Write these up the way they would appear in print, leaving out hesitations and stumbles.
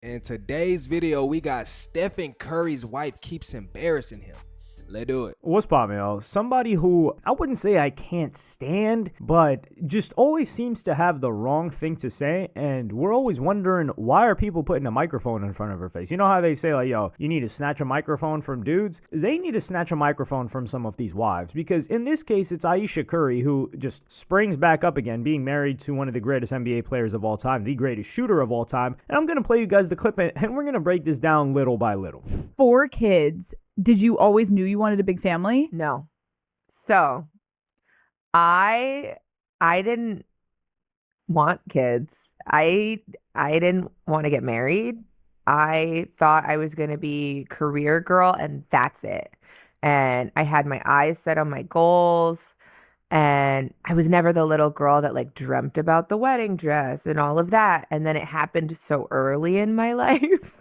In today's video, we got Stephen Curry's wife keeps embarrassing him. Let's do it. What's poppin', y'all? Somebody who I wouldn't say I can't stand, but just always seems to have the wrong thing to say, and we're always wondering, why are people putting a microphone in front of her face? You know how they say, like, yo, you need to snatch a microphone from dudes? They need to snatch a microphone from some of these wives, because in this case, it's Ayesha Curry, who just springs back up again, being married to one of the greatest NBA players of all time, the greatest shooter of all time, and I'm gonna play you guys the clip, and we're gonna break this down little by little. 4 kids. Did you always knew you wanted a big family? No. So I didn't want kids. I didn't want to get married. I thought I was going to be career girl and that's it. And I had my eyes set on my goals. And I was never the little girl that like dreamt about the wedding dress and all of that. And then it happened so early in my life.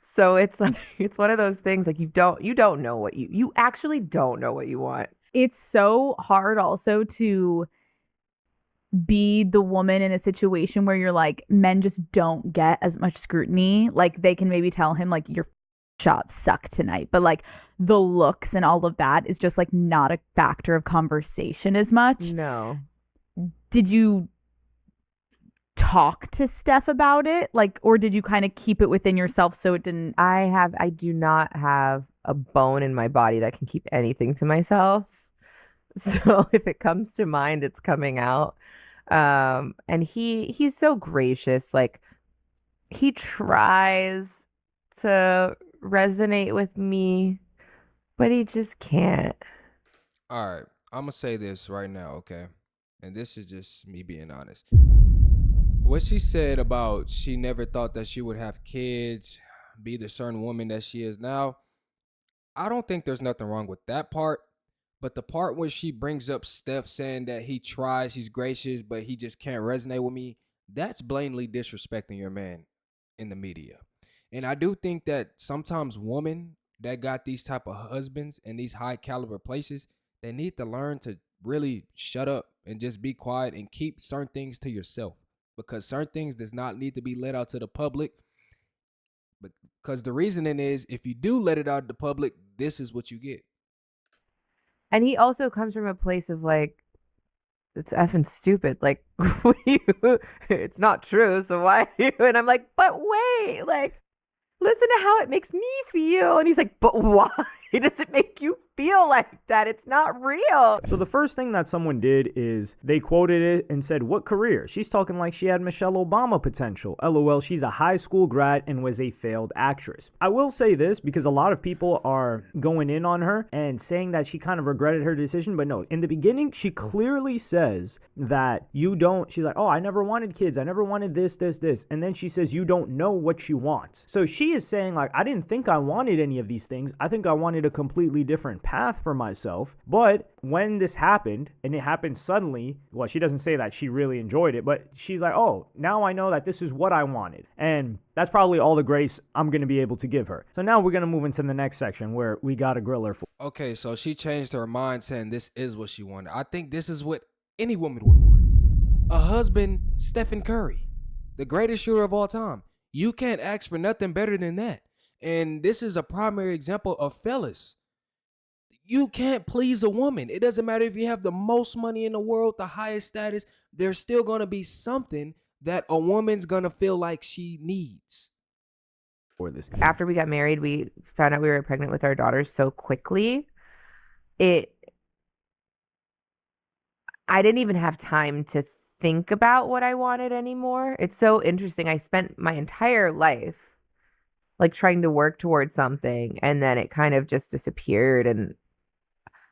So it's like, it's one of those things like you don't know what you actually don't know what you want. It's so hard also to be the woman in a situation where you're like, men just don't get as much scrutiny. Like they can maybe tell him like your shots suck tonight, but like the looks and all of that is just like not a factor of conversation as much. No. Did you talk to Steph about it, like, or did you kind of keep it within yourself so it didn't? I do not have a bone in my body that can keep anything to myself. So if it comes to mind, it's coming out. And he's so gracious. Like he tries to resonate with me, but he just can't. All right, I'm gonna say this right now, okay? And this is just me being honest. What she said about she never thought that she would have kids, be the certain woman that she is now, I don't think there's nothing wrong with that part. But the part where she brings up Steph saying that he tries, he's gracious, but he just can't resonate with me, that's blatantly disrespecting your man in the media. And I do think that sometimes women that got these type of husbands in these high caliber places, they need to learn to really shut up and just be quiet and keep certain things to yourself. Because certain things does not need to be let out to the public. Because the reasoning is, if you do let it out to the public, this is what you get. And he also comes from a place of like, it's effing stupid. Like, it's not true. So why? And I'm like, but wait, like, listen to how it makes me feel. And he's like, but why does it make you feel like that? It's not real. So the first thing that someone did is they quoted it and said, what career? She's talking like she had Michelle Obama potential. LOL, she's a high school grad and was a failed actress. I will say this because a lot of people are going in on her and saying that she kind of regretted her decision. But no, in the beginning, she clearly says that she's like, oh, I never wanted kids. I never wanted this. And then she says, you don't know what you want. So she is saying like, I didn't think I wanted any of these things. I think I wanted a completely different path for myself. But when this happened, and it happened suddenly, well, she doesn't say that she really enjoyed it, but she's like, oh, now I know that this is what I wanted. And that's probably all the grace I'm going to be able to give her. So now we're going to move into the next section where we got to grill her for. Okay, so she changed her mind saying this is what she wanted. I think this is what any woman would want. A husband, Stephen Curry, the greatest shooter of all time. You can't ask for nothing better than that. And this is a primary example of fellas. You can't please a woman. It doesn't matter if you have the most money in the world, the highest status. There's still going to be something that a woman's going to feel like she needs. After we got married, we found out we were pregnant with our daughters so quickly. I didn't even have time to think about what I wanted anymore. It's so interesting. I spent my entire life like trying to work towards something, and then it kind of just disappeared, and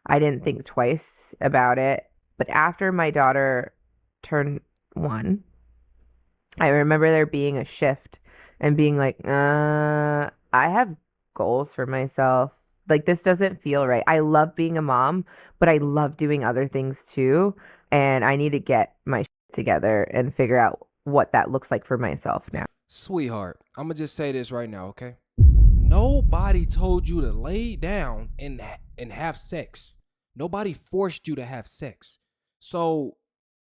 I didn't think twice about it. But after my daughter turned 1, I remember there being a shift and being like, I have goals for myself. Like, this doesn't feel right. I love being a mom, but I love doing other things too. And I need to get my shit together and figure out what that looks like for myself now. Sweetheart, I'm going to just say this right now, okay? Nobody told you to lay down and have sex. Nobody forced you to have sex. So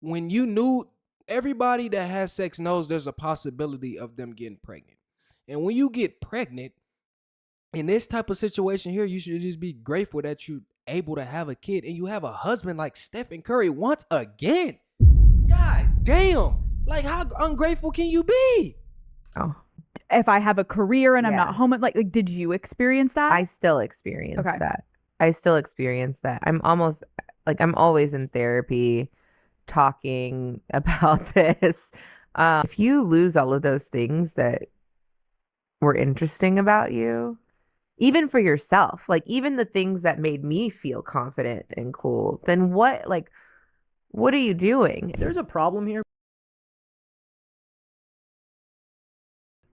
when you knew, everybody that has sex knows there's a possibility of them getting pregnant. And when you get pregnant, in this type of situation here, you should just be grateful that you're able to have a kid and you have a husband like Stephen Curry once again. God damn. Like, how ungrateful can you be? Oh, If I have a career and I'm Yeah. not home, like did you experience that? I still experience Okay. that. I still experience that. I'm always in therapy talking about this. If you lose all of those things that were interesting about you, even for yourself, like even the things that made me feel confident and cool, then what are you doing? There's a problem here.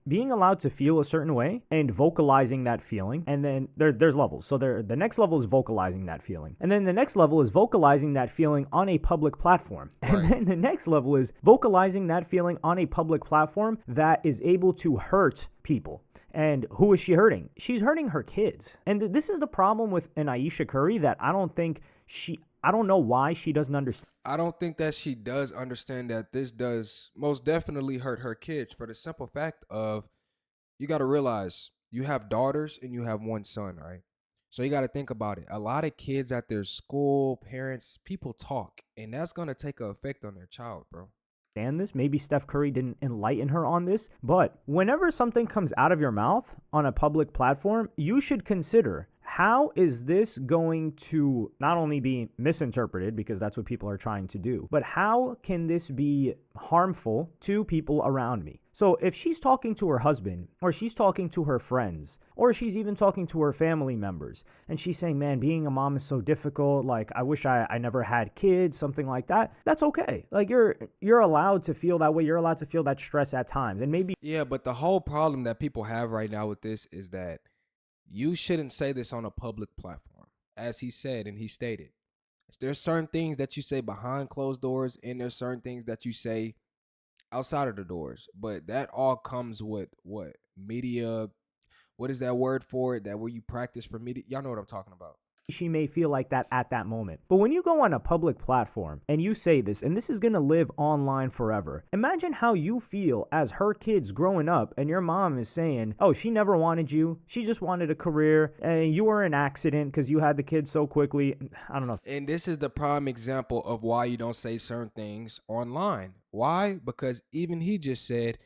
Being allowed to feel a certain way and vocalizing that feeling, and then there's levels. So the next level is vocalizing that feeling, and then the next level is vocalizing that feeling on a public platform, and Right. then the next level is vocalizing that feeling on a public platform that is able to hurt people. And who is she hurting? She's hurting her kids. And this is the problem with an Ayesha Curry that I don't know why she doesn't understand. I don't think that she does understand that this does most definitely hurt her kids for the simple fact of you got to realize you have daughters and you have one son, right? So you got to think about it. A lot of kids at their school, parents, people talk, and that's going to take an effect on their child, bro. This. Maybe Steph Curry didn't enlighten her on this, but whenever something comes out of your mouth on a public platform, you should consider how is this going to not only be misinterpreted, because that's what people are trying to do, but how can this be harmful to people around me? So if she's talking to her husband, or she's talking to her friends, or she's even talking to her family members, and she's saying, man, being a mom is so difficult, like I wish I never had kids, something like that, that's okay. Like you're allowed to feel that way. You're allowed to feel that stress at times. And maybe Yeah, but the whole problem that people have right now with this is that you shouldn't say this on a public platform. As he said and he stated, there's certain things that you say behind closed doors and there's certain things that you say outside of the doors. But that all comes with what? Media. What is that word for it? That where you practice for media? Y'all know what I'm talking about. she may feel like that at that moment. But when you go on a public platform and you say this, and this is going to live online forever, imagine how you feel as her kids growing up and your mom is saying, oh, she never wanted you. She just wanted a career and you were an accident because you had the kids so quickly. I don't know. And this is the prime example of why you don't say certain things online. Why? Because even he just said,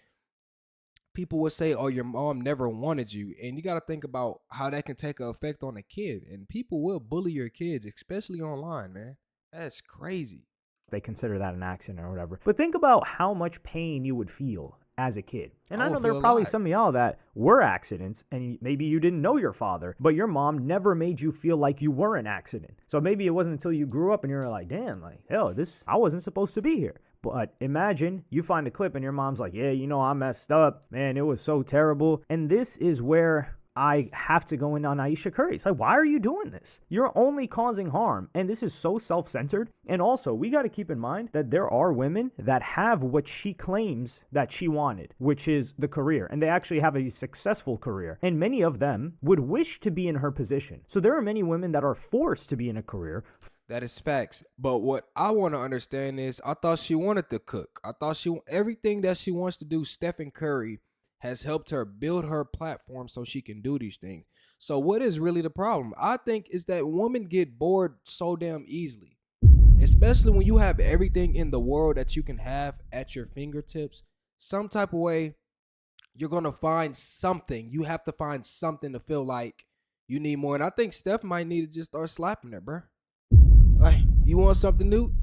people would say, oh, your mom never wanted you. And you got to think about how that can take an effect on a kid. And people will bully your kids, especially online, man. That's crazy. They consider that an accident or whatever. But think about how much pain you would feel as a kid. And I I know would there feel are a probably lot. some of y'all that were accidents and maybe you didn't know your father, but your mom never made you feel like you were an accident. So maybe it wasn't until you grew up and you're like, damn, like, hell, I wasn't supposed to be here. But imagine you find a clip and your mom's like, yeah, I messed up. Man, it was so terrible. And this is where I have to go in on Ayesha Curry. It's like, why are you doing this? You're only causing harm. And this is so self-centered. And also, we got to keep in mind that there are women that have what she claims that she wanted, which is the career. And they actually have a successful career. And many of them would wish to be in her position. So there are many women that are forced to be in a career. That is facts. But what I want to understand is I thought she wanted to cook. I thought everything that she wants to do, Stephen Curry has helped her build her platform so she can do these things. So what is really the problem? I think is that women get bored so damn easily, especially when you have everything in the world that you can have at your fingertips. Some type of way, you're going to find something. You have to find something to feel like you need more. And I think Steph might need to just start slapping her, bro. Like, you want something new?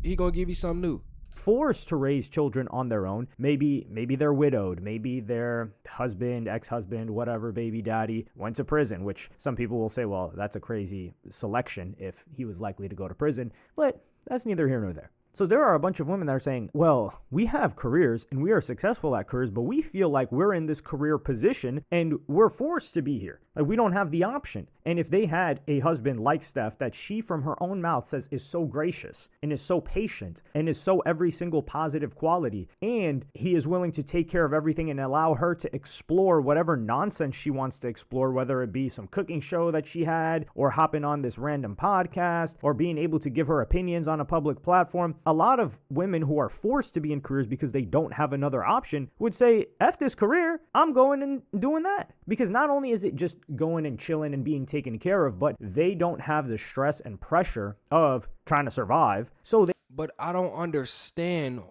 He going to give you something new. Forced to raise children on their own. Maybe they're widowed. Maybe their husband, ex-husband, whatever, baby daddy went to prison, which some people will say, well, that's a crazy selection if he was likely to go to prison. But that's neither here nor there. So there are a bunch of women that are saying, well, we have careers and we are successful at careers, but we feel like we're in this career position and we're forced to be here. Like we don't have the option. And if they had a husband like Steph that she from her own mouth says is so gracious and is so patient and is so every single positive quality, and he is willing to take care of everything and allow her to explore whatever nonsense she wants to explore, whether it be some cooking show that she had or hopping on this random podcast or being able to give her opinions on a public platform, a lot of women who are forced to be in careers because they don't have another option would say, F this career, I'm going and doing that. Because not only is it just going and chilling and being taken care of, but they don't have the stress and pressure of trying to survive. So they But I don't understand.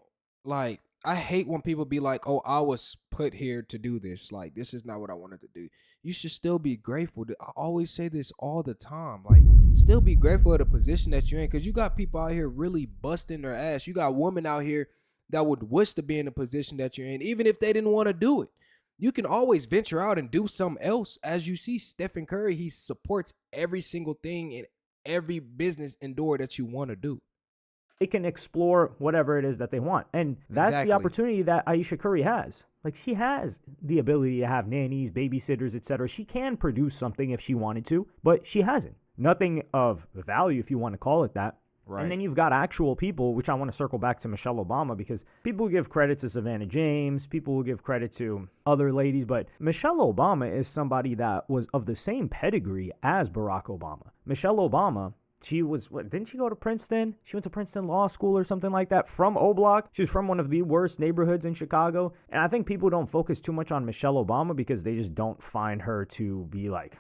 Like, I hate when people be like, "Oh, I was put here to do this. Like, this is not what I wanted to do." You should still be grateful. I always say this all the time. Like, still be grateful of the position that you're in, because you got people out here really busting their ass. You got women out here that would wish to be in the position that you're in, even if they didn't want to do it. You can always venture out and do something else. As you see, Stephen Curry, he supports every single thing in every business endeavor that you want to do. can explore whatever it is that they want. And that's Exactly. the opportunity that Aisha Curry has. Like, she has the ability to have nannies, babysitters, etc. She can produce something if she wanted to, but she hasn't. Nothing of value, if you want to call it that. Right. And then you've got actual people, which I want to circle back to Michelle Obama, because people will give credit to Savannah James, people will give credit to other ladies, but Michelle Obama is somebody that was of the same pedigree as Barack Obama. Michelle Obama, she was, didn't she go to Princeton? She went to Princeton Law School or something like that from O-Block. She was from one of the worst neighborhoods in Chicago. And I think people don't focus too much on Michelle Obama because they just don't find her to be like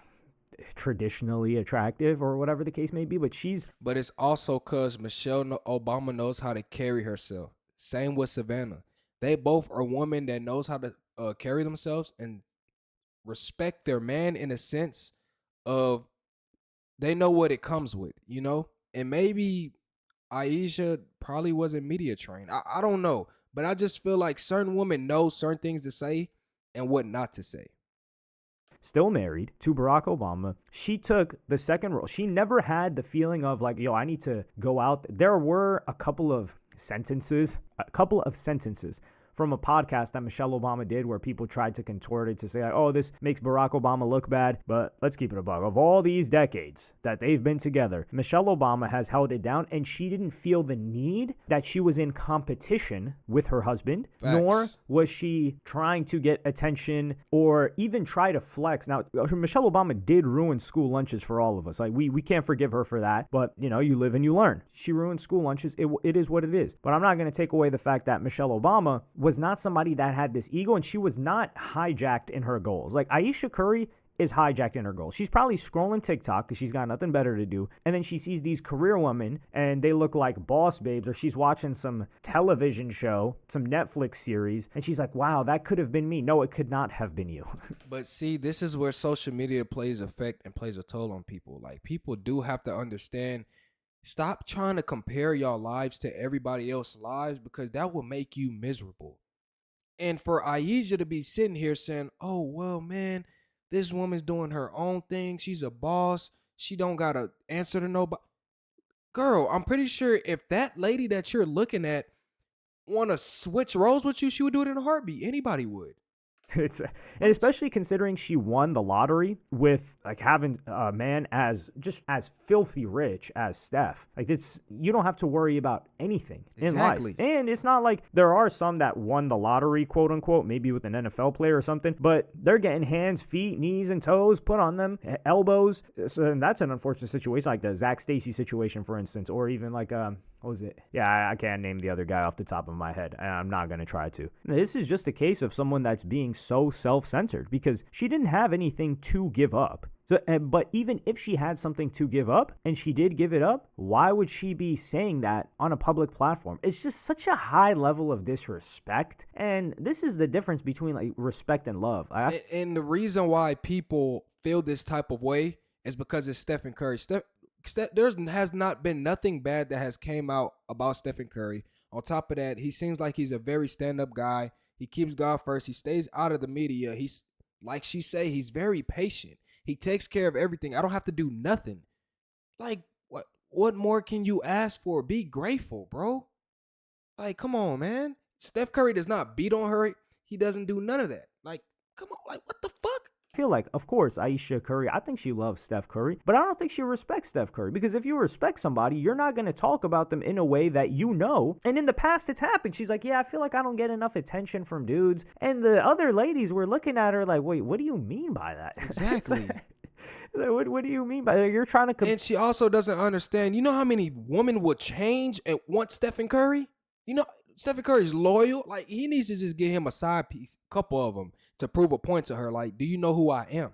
traditionally attractive or whatever the case may be. But it's also because Michelle Obama knows how to carry herself. Same with Savannah. They both are women that knows how to carry themselves and respect their man in a sense of they know what it comes with, you know? And maybe Aisha probably wasn't media trained. I don't know. But I just feel like certain women know certain things to say and what not to say. Still married to Barack Obama. She took the second role. She never had the feeling of like, yo, I need to go out. There were a couple of sentences from a podcast that Michelle Obama did where people tried to contort it to say, like, oh, this makes Barack Obama look bad. But let's keep it a buck. Of all these decades that they've been together, Michelle Obama has held it down, and she didn't feel the need that she was in competition with her husband, Facts. nor was she trying to get attention or even try to flex. Now, Michelle Obama did ruin school lunches for all of us. Like, we can't forgive her for that, but, you know, you live and you learn. She ruined school lunches. It is what it is. But I'm not going to take away the fact that Michelle Obama was not somebody that had this ego, and she was not hijacked in her goals. Like, Aisha Curry is hijacked in her goals. She's probably scrolling TikTok because she's got nothing better to do, and then she sees these career women and they look like boss babes, or she's watching some television show, some Netflix series, and she's like, wow, that could have been me. No, it could not have been you. But see, this is where social media plays effect and plays a toll on people. Like, people do have to understand, stop trying to compare y'all lives to everybody else's lives, because that will make you miserable. And for Aisha to be sitting here saying, oh, well, man, this woman's doing her own thing. She's a boss. She don't got to answer to nobody. Girl, I'm pretty sure if that lady that you're looking at want to switch roles with you, she would do it in a heartbeat. Anybody would. And especially considering she won the lottery with like having a man as filthy rich as Steph. Like, you don't have to worry about anything in life. And it's not like there are some that won the lottery, quote unquote, maybe with an NFL player or something, but they're getting hands, feet, knees, and toes put on them, elbows. So that's an unfortunate situation, like the Zach Stacy situation, for instance, or even like what was it? Yeah, I can't name the other guy off the top of my head. I'm not going to try to. This is just a case of someone that's being so self-centered because she didn't have anything to give up. But even if she had something to give up and she did give it up, why would she be saying that on a public platform? It's just such a high level of disrespect. And this is the difference between like respect and love. And the reason why people feel this type of way is because it's Stephen Curry. There has not been nothing bad that has came out about Stephen Curry. On top of that, he seems like he's a very stand-up guy. He keeps God first. He stays out of the media. He's, like she say, he's very patient. He takes care of everything. I don't have to do nothing. Like, what more can you ask for? Be grateful, bro. Like, come on, man. Steph Curry does not beat on her. He doesn't do none of that. Like, come on. Like, what the fuck? I feel like, of course, Aisha Curry, I think she loves Steph Curry, but I don't think she respects Steph Curry, because if you respect somebody, you're not going to talk about them in a way that you know. And in the past, it's happened. She's like, yeah, I feel like I don't get enough attention from dudes. And the other ladies were looking at her like, wait, what do you mean by that? Exactly. Like, what do you mean by that? You're trying to And she also doesn't understand. You know how many women would change and want Stephen Curry? You know, Stephen Curry's loyal. Like, he needs to just get him a side piece, couple of them, to prove a point to her. Like, do you know who I am?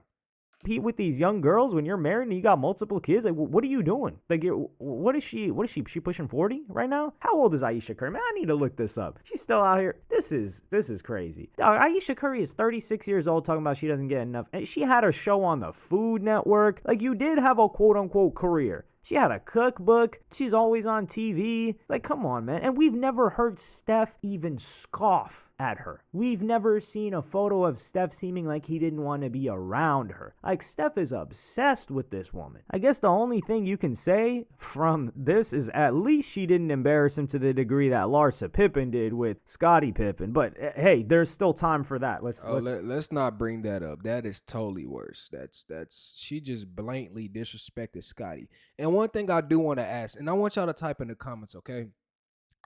compete with these young girls when you're married and you got multiple kids? Like, what are you doing? Like, what is she? She pushing 40 right now? How old is Aisha Curry? Man, I need to look this up. She's still out here. This is crazy. Aisha Curry is 36 years old, talking about she doesn't get enough. And she had a show on the Food Network. Like, you did have a quote unquote career. She had a cookbook. She's always on TV. Like, come on, man. And we've never heard Steph even scoff at her. We've never seen a photo of Steph seeming like he didn't want to be around her. Like, Steph is obsessed with this woman. I guess the only thing you can say from this is at least she didn't embarrass him to the degree that Larsa Pippen did with Scottie Pippen. But hey, there's still time for that. Let's not bring that up. That is totally worse. That's she just blatantly disrespected Scottie. And one thing I do want to ask, and I want y'all to type in the comments, okay?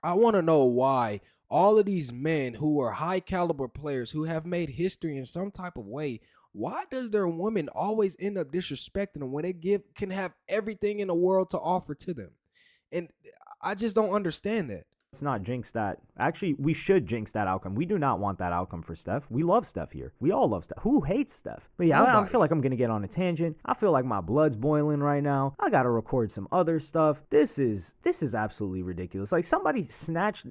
I want to know why all of these men who are high caliber players who have made history in some type of way, why does their women always end up disrespecting them when they can have everything in the world to offer to them? And I just don't understand that. Let's not jinx that. Actually, we should jinx that outcome. We do not want that outcome for Steph. We love Steph here. We all love Steph. Who hates Steph? But yeah, I feel like I'm going to get on a tangent. I feel like my blood's boiling right now. I got to record some other stuff. This is absolutely ridiculous. Like, somebody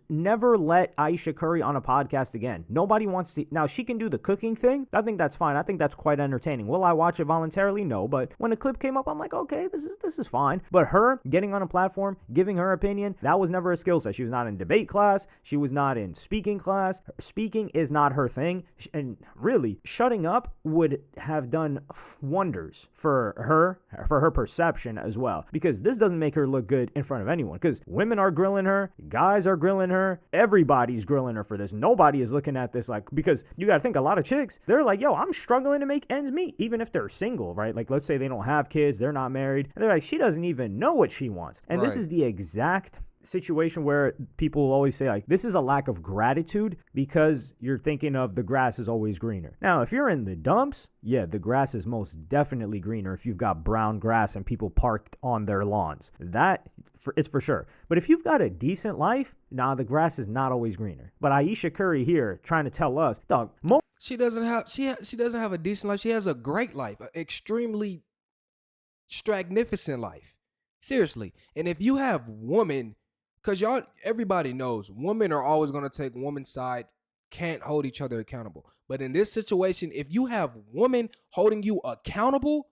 never let Aisha Curry on a podcast again. Nobody wants to. Now, she can do the cooking thing. I think that's fine. I think that's quite entertaining. Will I watch it voluntarily? No. But when a clip came up, I'm like, okay, this is fine. But her getting on a platform, giving her opinion, that was never a skill set. She was not in debate class. She was not in speaking class. Speaking is not her thing. And really, shutting up would have done wonders for her perception as well. Because this doesn't make her look good in front of anyone. Because women are grilling her, guys are grilling her, everybody's grilling her for this. Nobody is looking at this like, because you got to think a lot of chicks, they're like, yo, I'm struggling to make ends meet, even if they're single, right? Like, let's say they don't have kids, they're not married, and they're like, she doesn't even know what she wants. And this is the exact situation where people will always say, like, this is a lack of gratitude because you're thinking of the grass is always greener. Now, if you're in the dumps, yeah, the grass is most definitely greener if you've got brown grass and people parked on their lawns. It's for sure. But if you've got a decent life, nah, the grass is not always greener. But Aisha Curry here trying to tell us, dog, she doesn't have a decent life. She has a great life, an extremely magnificent life. Seriously. And if you have women, because everybody knows women are always going to take woman's side, can't hold each other accountable. But in this situation, if you have women holding you accountable,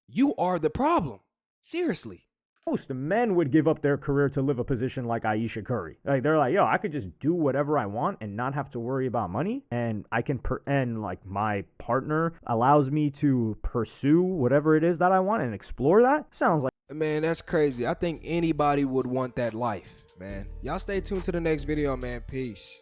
you are the problem. Seriously. Most men would give up their career to live a position like Aisha Curry. Like, they're like, yo, I could just do whatever I want and not have to worry about money. And I can, and like, my partner allows me to pursue whatever it is that I want and explore that. Sounds like, man, that's crazy. I think anybody would want that life, man. Y'all stay tuned to the next video, man. Peace.